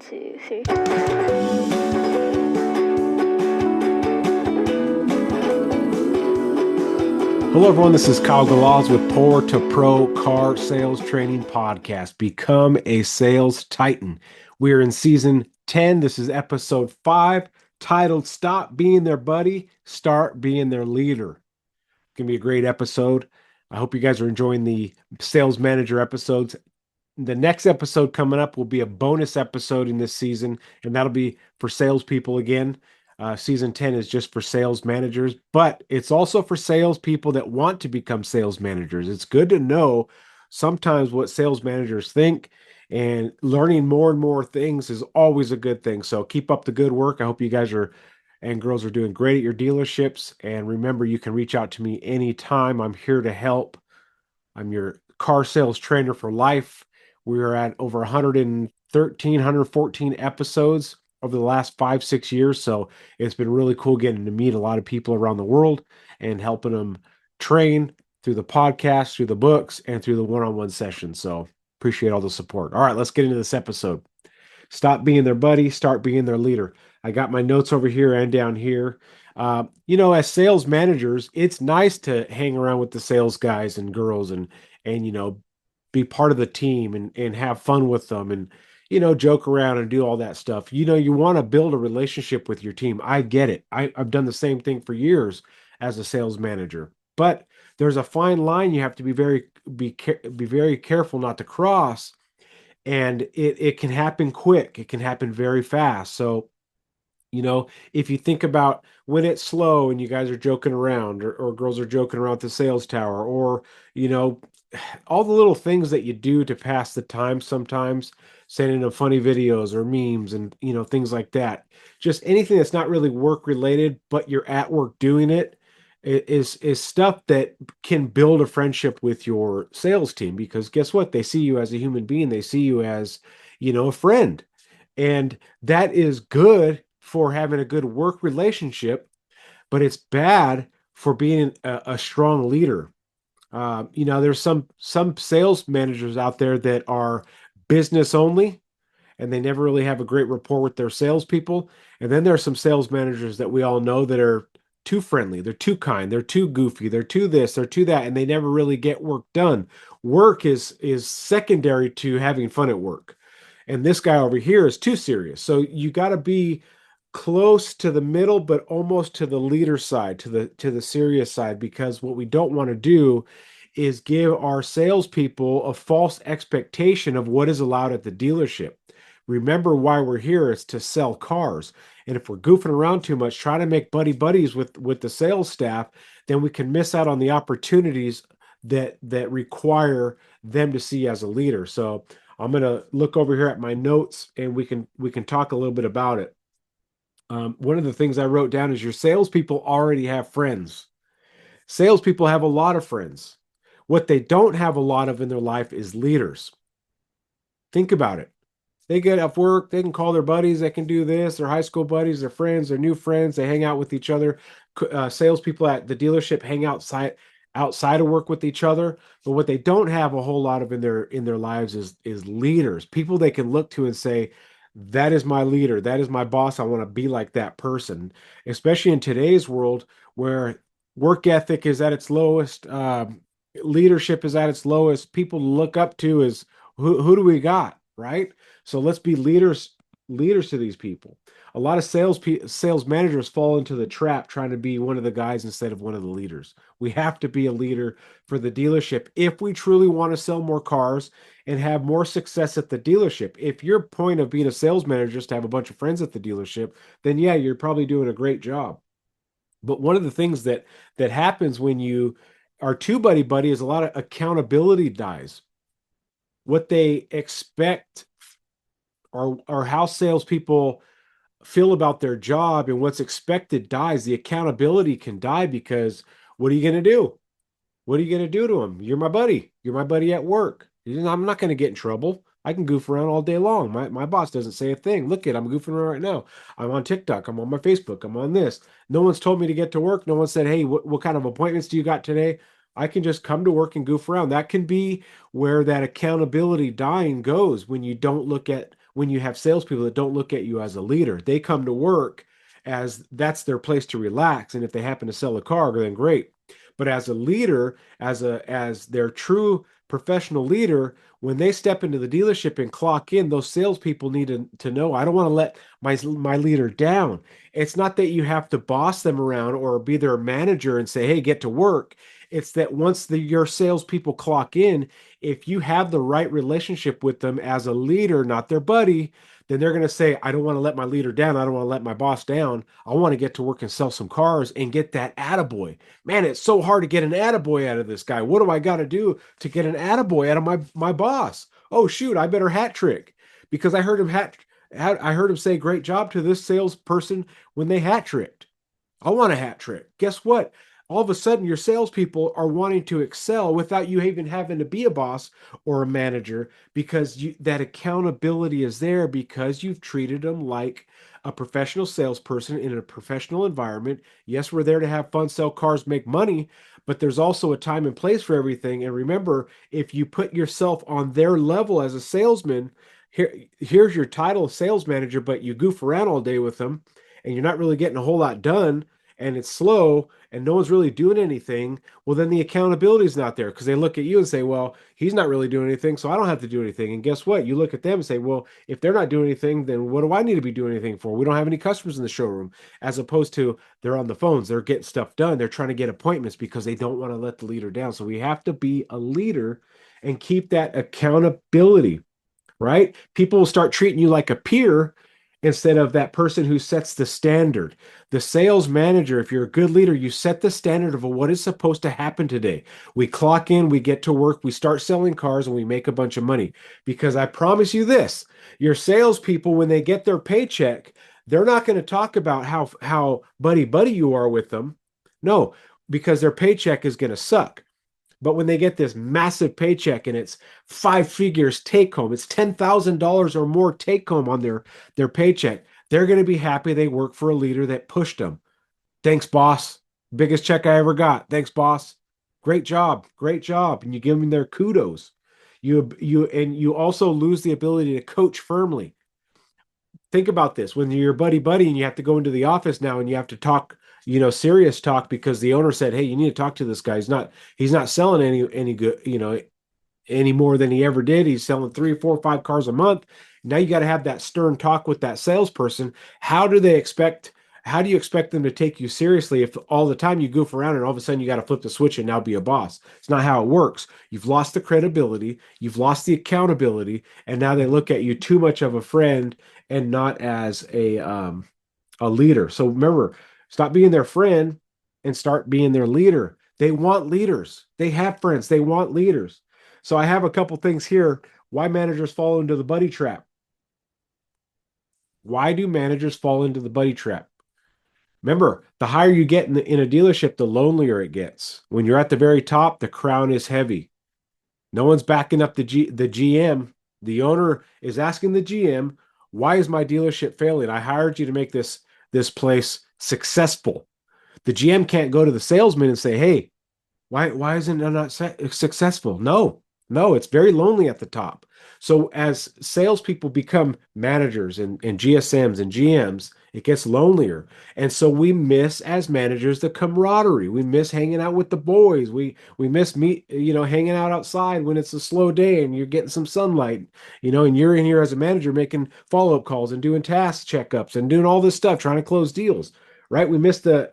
2, 3. Hello, everyone. This is Kyle Galaz with Pour to Pro Car Sales Training Podcast. Become a sales titan. We are in season 10. This is episode 5, titled Stop Being Their Buddy, Start Being Their Leader. It's going to be a great episode. I hope you guys are enjoying the sales manager episodes. The next episode coming up will be a bonus episode in this season, and that'll be for salespeople again. Season 10 is just for sales managers, but it's also for salespeople that want to become sales managers. It's good to know sometimes what sales managers think, and learning more and more things is always a good thing. So keep up the good work. I hope you guys and girls are doing great at your dealerships. And remember, you can reach out to me anytime. I'm here to help. I'm your car sales trainer for life. We are at over 113, 114 episodes over the last 5-6 years. So it's been really cool getting to meet a lot of people around the world and helping them train through the podcast, through the books, and through the one-on-one sessions. So appreciate all the support. All right, let's get into this episode. Stop being their buddy, start being their leader. I got my notes over here and down here. As sales managers, it's nice to hang around with the sales guys and girls and be part of the team and have fun with them and joke around and do all that stuff. You want to build a relationship with your team. I get it. I've done the same thing for years as a sales manager. But there's a fine line you have to be very careful not to cross, and it can happen quick. It can happen very fast. So if you think about when it's slow and you guys are joking around or girls are joking around at the sales tower, or all the little things that you do to pass the time, sometimes sending them funny videos or memes and things like that. Just anything that's not really work related, but you're at work doing it, is stuff that can build a friendship with your sales team, because guess what? They see you as a human being. They see you as a friend. And that is good for having a good work relationship, but it's bad for being a strong leader. There's some sales managers out there that are business only, and they never really have a great rapport with their salespeople. And then there are some sales managers that we all know that are too friendly, they're too kind, they're too goofy, they're too this, they're too that, and they never really get work done. Work is secondary to having fun at work. And this guy over here is too serious. So you got to be close to the middle, but almost to the leader side, to the serious side, because what we don't want to do is give our salespeople a false expectation of what is allowed at the dealership. Remember why we're here is to sell cars. And if we're goofing around too much, trying to make buddies with the sales staff, then we can miss out on the opportunities that require them to see as a leader. So I'm going to look over here at my notes, and we can talk a little bit about it. One of the things I wrote down is your salespeople already have friends. Salespeople have a lot of friends. What they don't have a lot of in their life is leaders. Think about it. They get off work, they can call their buddies, they can do this, their high school buddies, their friends, their new friends, they hang out with each other. Salespeople at the dealership hang outside of work with each other. But what they don't have a whole lot of in their lives is leaders, people they can look to and say, that is my leader, that is my boss, I want to be like that person. Especially in today's world where work ethic is at its lowest, leadership is at its lowest, people to look up to is who do we got, right? So let's be leaders to these people. A lot of sales managers fall into the trap trying to be one of the guys instead of one of the leaders. We have to be a leader for the dealership if we truly want to sell more cars and have more success at the dealership. If your point of being a sales manager is to have a bunch of friends at the dealership, then yeah, you're probably doing a great job. But one of the things that happens when you are too buddy is a lot of accountability dies. What they expect or how salespeople feel about their job and what's expected dies. The accountability can die, because what are you going to do? What are you going to do to them? You're my buddy. You're my buddy at work. I'm not going to get in trouble. I can goof around all day long. My boss doesn't say a thing. Look I'm goofing around right now. I'm on TikTok. I'm on my Facebook. I'm on this. No one's told me to get to work. No one said, hey, what kind of appointments do you got today? I can just come to work and goof around. That can be where that accountability dying goes, when you don't look at when you have salespeople that don't look at you as a leader. They come to work as that's their place to relax. And if they happen to sell a car, then great. But as a leader, as their true professional leader, when they step into the dealership and clock in, those salespeople need to know, I don't want to let my leader down. It's not that you have to boss them around or be their manager and say, hey, get to work. It's that once your salespeople clock in, if you have the right relationship with them as a leader, not their buddy, then they're going to say, I don't want to let my leader down. I don't want to let my boss down. I want to get to work and sell some cars and get that attaboy. Man, it's so hard to get an attaboy out of this guy. What do I got to do to get an attaboy out of my boss? Oh, shoot, I better hat trick because I heard him say great job to this salesperson when they hat tricked. I want a hat trick. Guess what? All of a sudden, your salespeople are wanting to excel without you even having to be a boss or a manager because that accountability is there because you've treated them like a professional salesperson in a professional environment. Yes, we're there to have fun, sell cars, make money, but there's also a time and place for everything. And remember, if you put yourself on their level as a salesman, here's your title, sales manager, but you goof around all day with them and you're not really getting a whole lot done and it's slow and no one's really doing anything, well, then the accountability is not there because they look at you and say, well, he's not really doing anything, so I don't have to do anything. And guess what? You look at them and say, well, if they're not doing anything, then what do I need to be doing anything for? We don't have any customers in the showroom, as opposed to they're on the phones, they're getting stuff done, they're trying to get appointments because they don't want to let the leader down. So we have to be a leader and keep that accountability, right? People will start treating you like a peer instead of that person who sets the standard. The sales manager, if you're a good leader, you set the standard of what is supposed to happen today. We clock in, we get to work, we start selling cars, and we make a bunch of money. Because I promise you this, your salespeople, when they get their paycheck, they're not going to talk about how buddy you are with them. No, because their paycheck is going to suck. But when they get this massive paycheck and it's 5 figures take home, it's $10,000 or more take home on their paycheck, they're going to be happy they work for a leader that pushed them. Thanks, boss. Biggest check I ever got. Thanks, boss. Great job. Great job. And you give them their kudos. You also lose the ability to coach firmly. Think about this. When you're buddy and you have to go into the office now and you have to talk, serious talk because the owner said, hey, you need to talk to this guy. He's not selling any good, any more than he ever did. He's selling 3, 4, 5 cars a month. Now you got to have that stern talk with that salesperson. How do you expect them to take you seriously if all the time you goof around and all of a sudden you got to flip the switch and now be a boss? It's not how it works. You've lost the credibility, you've lost the accountability, and now they look at you too much of a friend and not as a leader. So remember, stop being their friend and start being their leader. They want leaders. They have friends. They want leaders. So I have a couple things here. Why managers fall into the buddy trap. Why do managers fall into the buddy trap? Remember, the higher you get in a dealership, the lonelier it gets. When you're at the very top, the crown is heavy. No one's backing up the GM. The owner is asking the GM, why is my dealership failing? I hired you to make this place successful. The GM can't go to the salesman and say, hey, why isn't it not successful? No, it's very lonely at the top. So as salespeople become managers and GSMs and GMs, it gets lonelier. And so we miss, as managers, the camaraderie. We miss hanging out with the boys. We miss hanging out outside when it's a slow day and you're getting some sunlight, and you're in here as a manager making follow-up calls and doing task checkups and doing all this stuff, trying to close deals, right? We miss the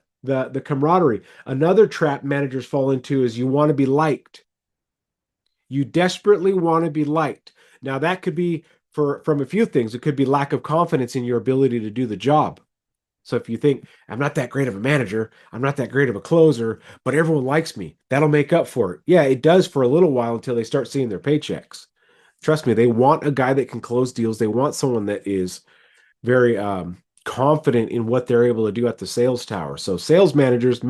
camaraderie. Another trap managers fall into is you want to be liked. You desperately want to be liked. Now that could be from a few things. It could be lack of confidence in your ability to do the job. So if you think, I'm not that great of a manager, I'm not that great of a closer, but everyone likes me, that'll make up for it. Yeah, it does for a little while until they start seeing their paychecks. Trust me, they want a guy that can close deals. They want someone that is very confident in what they're able to do at the sales tower. So sales managers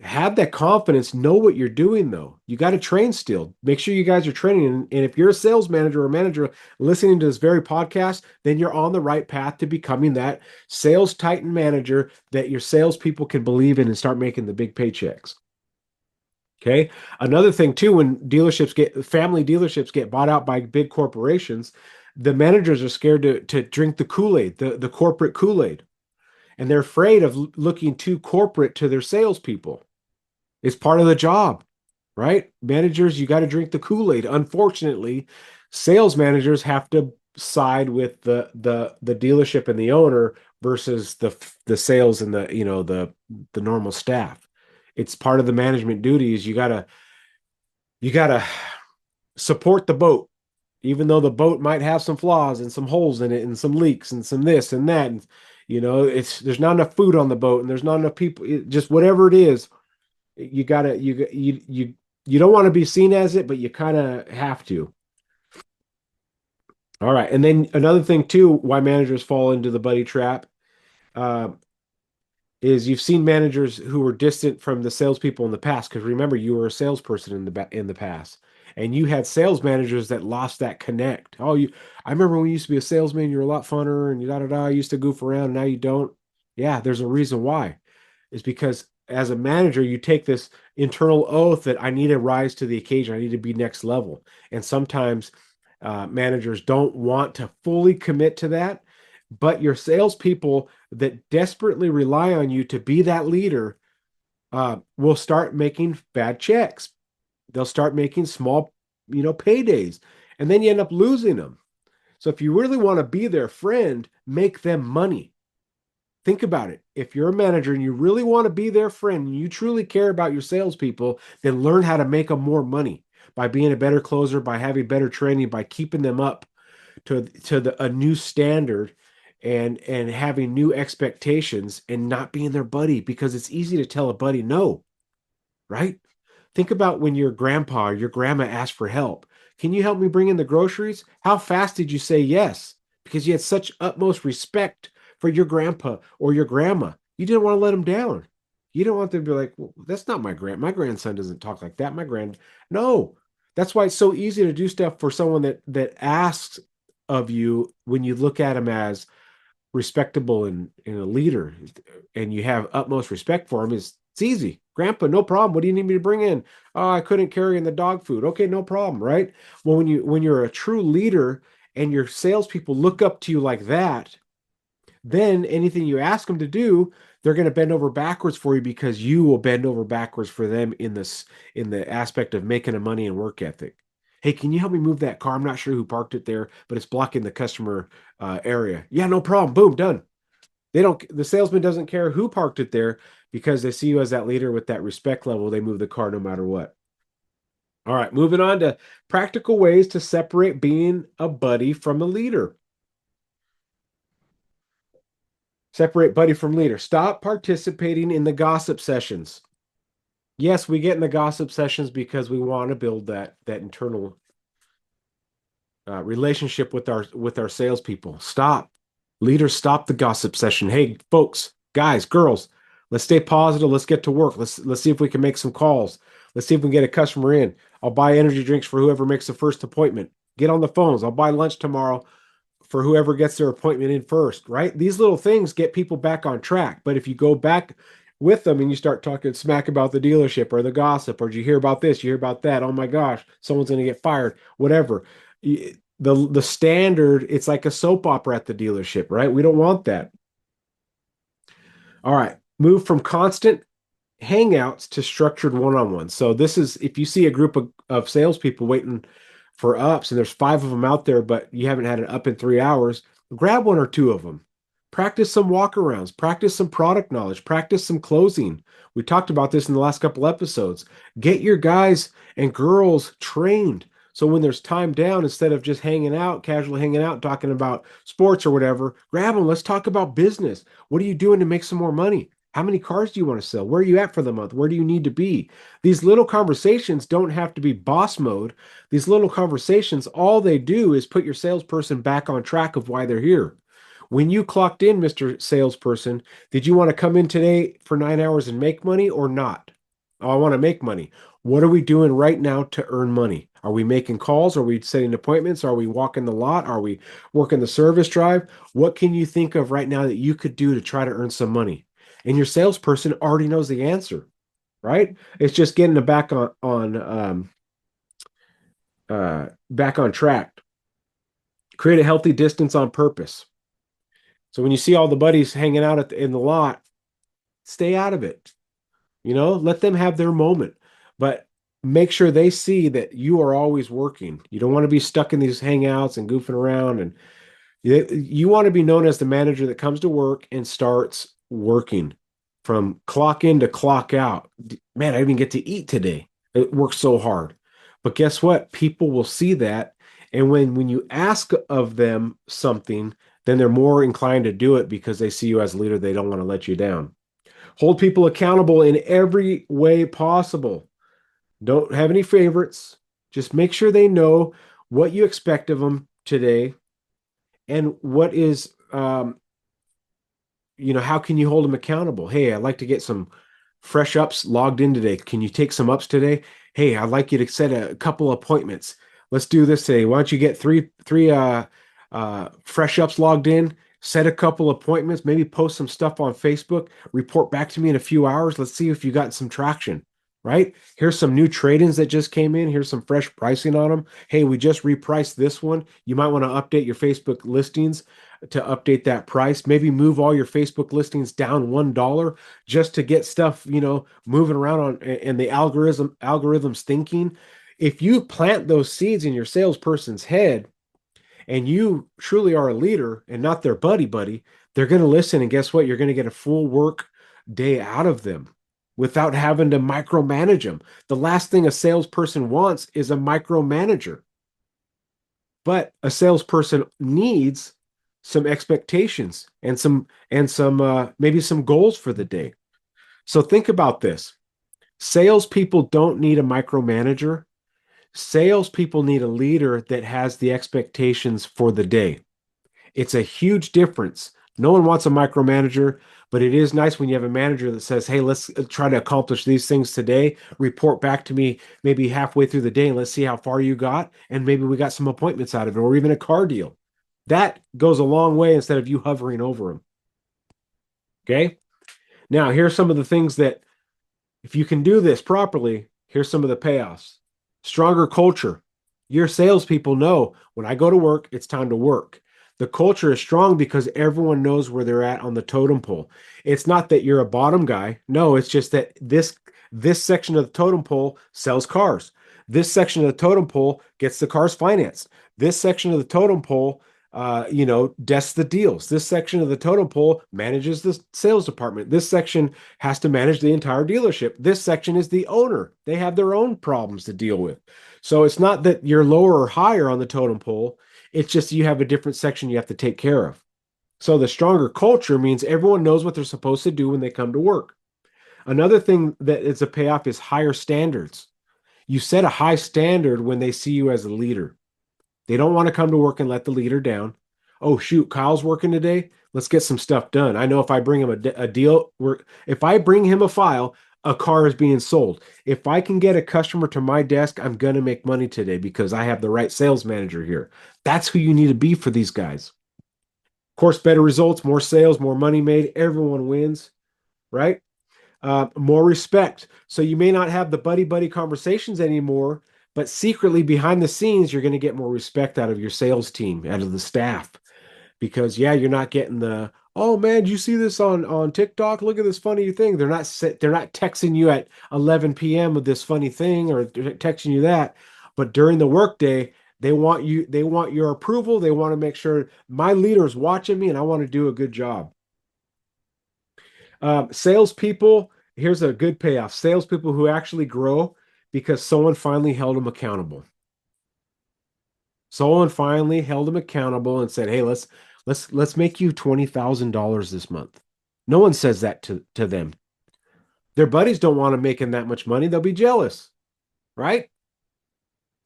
have that confidence, know what you're doing though. You got to train still. Make sure you guys are training. And if you're a sales manager or manager listening to this very podcast, then you're on the right path to becoming that sales titan manager that your salespeople can believe in and start making the big paychecks. Okay. Another thing too, when family dealerships get bought out by big corporations, The managers are scared to drink the Kool-Aid, the corporate Kool-Aid, and they're afraid of looking too corporate to their salespeople. It's part of the job, right? Managers, you got to drink the Kool-Aid. Unfortunately, sales managers have to side with the dealership and the owner versus the sales and the normal staff. It's part of the management duties. You gotta support the boat, even though the boat might have some flaws and some holes in it and some leaks and some this and that. And it's there's not enough food on the boat and there's not enough people. Just whatever it is, you gotta you don't want to be seen as it, but you kind of have to. All right, and then another thing too, why managers fall into the buddy trap. Uh, is you've seen managers who were distant from the salespeople in the past. Because remember, you were a salesperson in the past, and you had sales managers that lost that connect. I remember when you used to be a salesman, you were a lot funner, and you da da da. You used to goof around, and now you don't. Yeah, there's a reason why. It's because as a manager, you take this internal oath that I need to rise to the occasion. I need to be next level, and sometimes managers don't want to fully commit to that, but your salespeople that desperately rely on you to be that leader will start making bad checks. They'll start making small, paydays, and then you end up losing them. So if you really want to be their friend, make them money. Think about it. If you're a manager and you really want to be their friend, and you truly care about your salespeople, then learn how to make them more money by being a better closer, by having better training, by keeping them up to a new standard and having new expectations and not being their buddy, because it's easy to tell a buddy no, right? Think about when your grandpa or your grandma asked for help. Can you help me bring in the groceries? How fast did you say yes? Because you had such utmost respect for your grandpa or your grandma. You didn't want to let them down. You don't want them to be like, well, that's not my grandson doesn't talk like that. No. That's why it's so easy to do stuff for someone that asks of you when you look at them as respectable and a leader, and you have utmost respect for him. It's easy. Grandpa, no problem. What do you need me to bring in? Oh, I couldn't carry in the dog food. Okay, no problem, right? Well, when you're a true leader and your salespeople look up to you like that, then anything you ask them to do, they're going to bend over backwards for you, because you will bend over backwards for them in the aspect of making a money and work ethic. Hey, can you help me move that car? I'm not sure who parked it there, but it's blocking the customer area. Yeah, no problem. Boom, done. The salesman doesn't care who parked it there, because they see you as that leader with that respect level. They move the car no matter what. All right, moving on to practical ways to separate being a buddy from a leader. Separate buddy from leader. Stop participating in the gossip sessions. Yes, we get in the gossip sessions because we want to build that internal relationship with our salespeople. Stop. Leaders, stop the gossip session. Hey, folks, guys, girls, let's stay positive. Let's get to work. Let's see if we can make some calls. Let's see if we can get a customer in. I'll buy energy drinks for whoever makes the first appointment. Get on the phones. I'll buy lunch tomorrow for whoever gets their appointment in first, right? These little things get people back on track. But if you go back with them and you start talking smack about the dealership or the gossip, or did you hear about this, you hear about that, oh my gosh, someone's going to get fired, whatever. The standard, it's like a soap opera at the dealership, right? We don't want that. All right, move from constant hangouts to structured one-on-one. So this is if you see a group of salespeople waiting for ups and there's 5 of them out there, but you haven't had an up in 3 hours, grab one or two of them. Practice some walkarounds, practice some product knowledge, practice some closing. We talked about this in the last couple episodes. Get your guys and girls trained. So when there's time down, instead of just hanging out, casually hanging out, talking about sports or whatever, grab them. Let's talk about business. What are you doing to make some more money? How many cars do you want to sell? Where are you at for the month? Where do you need to be? These little conversations don't have to be boss mode. These little conversations, all they do is put your salesperson back on track of why they're here. When you clocked in, Mr. Salesperson, did you want to come in today for 9 hours and make money or not? Oh, I want to make money. What are we doing right now to earn money? Are we making calls? Are we setting appointments? Are we walking the lot? Are we working the service drive? What can you think of right now that you could do to try to earn some money? And your salesperson already knows the answer, right? It's just getting it back on track. Create a healthy distance on purpose. So when you see all the buddies hanging out in the lot, stay out of it. Let them have their moment, but make sure they see that you are always working. You don't want to be stuck in these hangouts and goofing around. And you want to be known as the manager that comes to work and starts working from clock in to clock out. Man, I didn't get to eat today. It works so hard. But guess what? People will see that. And when you ask of them something, then they're more inclined to do it because they see you as a leader. They don't want to let you down. Hold people accountable in every way possible. Don't have any favorites. Just make sure they know what you expect of them today and what is how can you hold them accountable? Hey, I'd like to get some fresh ups logged in today. Can you take some ups today? Hey, I'd like you to set a couple appointments. Let's do this today. Why don't you get three fresh ups logged in? Set a couple appointments, maybe post some stuff on Facebook, report back to me in a few hours. Let's see if you got some traction, right? Here's some new trade-ins that just came in. Here's some fresh pricing on them. Hey, we just repriced this one. You might want to update your Facebook listings to update that price. Maybe move all your Facebook listings down $1 just to get stuff, moving around on and the algorithms thinking. If you plant those seeds in your salesperson's head and you truly are a leader and not their buddy, they're going to listen. And guess what? You're going to get a full work day out of them without having to micromanage them. The last thing a salesperson wants is a micromanager. But a salesperson needs some expectations and some maybe some goals for the day. So think about this. Salespeople don't need a micromanager. Salespeople need a leader that has the expectations for the day. It's a huge difference. No one wants a micromanager, but it is nice when you have a manager that says, hey, let's try to accomplish these things today. Report back to me maybe halfway through the day and let's see how far you got. And maybe we got some appointments out of it or even a car deal. That goes a long way instead of you hovering over them. Okay. Now, here's some of the things that if you can do this properly, here's some of the payoffs. Stronger culture. Your salespeople know when I go to work, it's time to work. The culture is strong because everyone knows where they're at on the totem pole. It's not that you're a bottom guy. No, it's just that this section of the totem pole sells cars. This section of the totem pole gets the cars financed. This section of the totem pole desks the deals. This section of the totem pole manages the sales department. This section has to manage the entire dealership. This section is the owner. They have their own problems to deal with. So it's not that you're lower or higher on the totem pole. It's just you have a different section you have to take care of. So the stronger culture means everyone knows what they're supposed to do when they come to work. Another thing that is a payoff is higher standards. You set a high standard when they see you as a leader. They don't want to come to work and let the leader down. Oh, shoot, Kyle's working today. Let's get some stuff done. I know if I bring him a deal, if I bring him a file, a car is being sold. If I can get a customer to my desk, I'm going to make money today because I have the right sales manager here. That's who you need to be for these guys. Of course, better results, more sales, more money made. Everyone wins, right? More respect. So you may not have the buddy conversations anymore, but secretly behind the scenes, you're going to get more respect out of your sales team, out of the staff, because yeah, you're not getting the, oh man, did you see this on TikTok? Look at this funny thing. They're not texting you at 11 p.m. with this funny thing or texting you that, but during the workday, they want your approval. They want to make sure my leader is watching me and I want to do a good job. Salespeople, here's a good payoff. Salespeople who actually grow because someone finally held them accountable. Someone finally held them accountable and said, "Hey, let's make you $20,000 this month." No one says that to them. Their buddies don't want to make them that much money. They'll be jealous, right?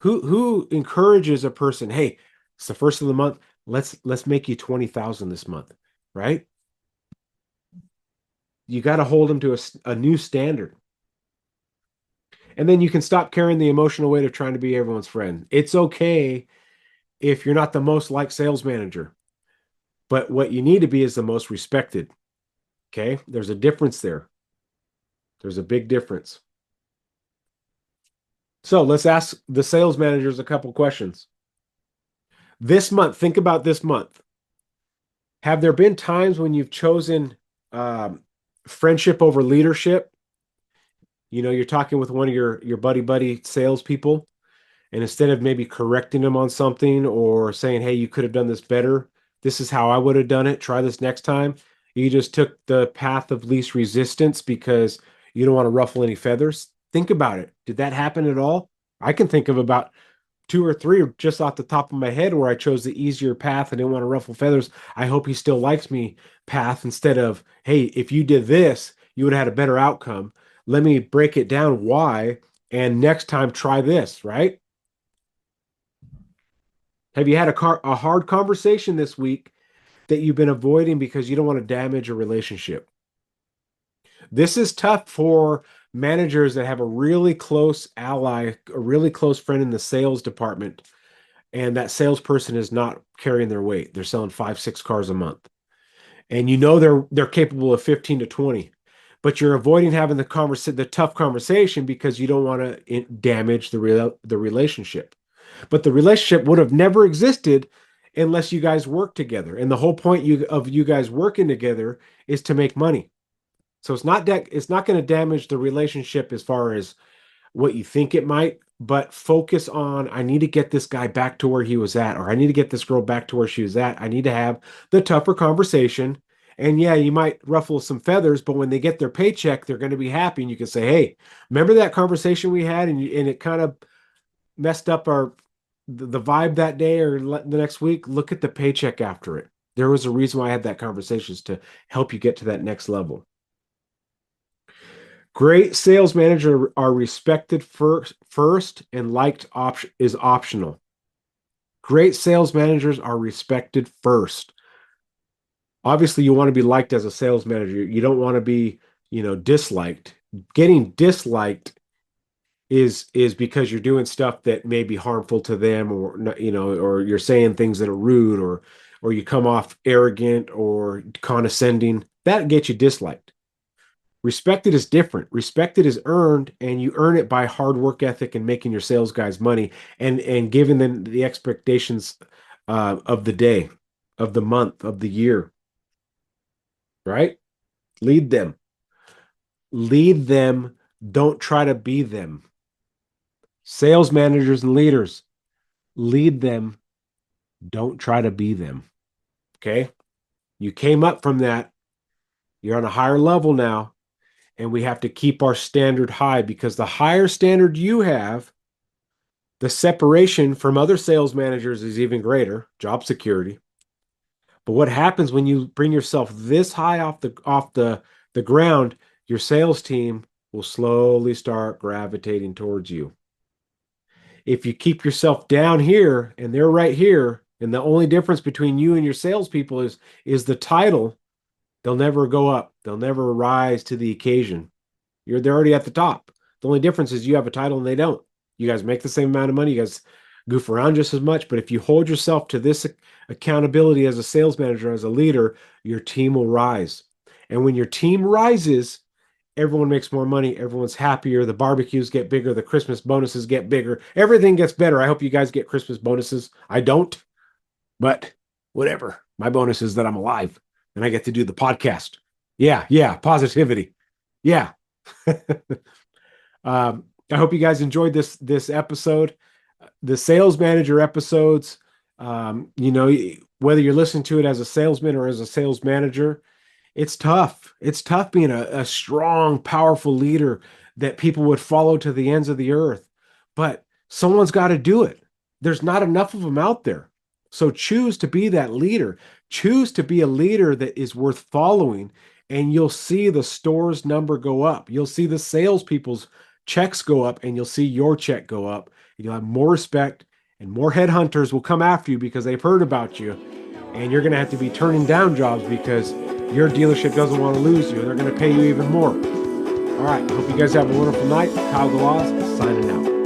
Who encourages a person, "Hey, it's the first of the month. Let's make you 20,000 this month," right? You got to hold them to a new standard. And then you can stop carrying the emotional weight of trying to be everyone's friend. It's okay if you're not the most liked sales manager, but what you need to be is the most respected. Okay. There's a difference there. There's a big difference. So let's ask the sales managers a couple questions. This month, think about this month. Have there been times when you've chosen friendship over leadership? You know, you're talking with one of your buddy salespeople, and instead of maybe correcting them on something or saying, "Hey, you could have done this better. This is how I would have done it. Try this next time." You just took the path of least resistance because you don't want to ruffle any feathers. Think about it. Did that happen at all? I can think of about two or three just off the top of my head where I chose the easier path. I didn't want to ruffle feathers. I hope he still likes me path instead of, hey, if you did this, you would have had a better outcome. Let me break it down why, and next time try this, right? Have you had a hard conversation this week that you've been avoiding because you don't want to damage a relationship? This is tough for managers that have a really close ally, a really close friend in the sales department, and that salesperson is not carrying their weight. They're selling 5, 6 cars a month. And you know they're capable of 15 to 20. But you're avoiding having the tough conversation because you don't want to damage the relationship. But the relationship would have never existed unless you guys work together. And the whole point of you guys working together is to make money. So it's not going to damage the relationship as far as what you think it might, but focus on, I need to get this guy back to where he was at, or I need to get this girl back to where she was at. I need to have the tougher conversation. And yeah, you might ruffle some feathers, but when they get their paycheck, they're going to be happy. And you can say, hey, remember that conversation we had, and it kind of messed up the vibe that day or the next week. Look at the paycheck after it. There was a reason why I had that conversation, is to help you get to that next level. Great sales managers are respected first and liked is optional. Great sales managers are respected first. Obviously, you want to be liked as a sales manager. You don't want to be, disliked. Getting disliked is because you're doing stuff that may be harmful to them, or or you're saying things that are rude, or you come off arrogant or condescending. That gets you disliked. Respected is different. Respected is earned, and you earn it by hard work ethic and making your sales guys money, and giving them the expectations of the day, of the month, of the year, right? Lead them. Lead them. Don't try to be them. Sales managers and leaders, lead them. Don't try to be them. Okay? You came up from that. You're on a higher level now, and we have to keep our standard high, because the higher standard you have, the separation from other sales managers is even greater, job security. But what happens when you bring yourself this high off the ground, your sales team will slowly start gravitating towards you. If you keep yourself down here and they're right here, and the only difference between you and your salespeople is the title, they'll never go up. They'll never rise to the occasion. They're already at the top. The only difference is you have a title and they don't. You guys make the same amount of money. You guys goof around just as much. But if you hold yourself to this accountability as a sales manager, as a leader, your team will rise. And when your team rises, everyone makes more money. Everyone's happier. The barbecues get bigger. The Christmas bonuses get bigger. Everything gets better. I hope you guys get Christmas bonuses. I don't, but whatever. My bonus is that I'm alive and I get to do the podcast. Yeah. Positivity. Yeah. I hope you guys enjoyed this episode. The sales manager episodes, whether you're listening to it as a salesman or as a sales manager, it's tough. It's tough being a strong, powerful leader that people would follow to the ends of the earth. But someone's got to do it. There's not enough of them out there. So choose to be that leader. Choose to be a leader that is worth following, and you'll see the store's number go up. You'll see the salespeople's checks go up, and you'll see your check go up. You'll have more respect, and more headhunters will come after you because they've heard about you. And you're going to have to be turning down jobs because your dealership doesn't want to lose you. They're going to pay you even more. All right. I hope you guys have a wonderful night. Kyle Galaz signing out.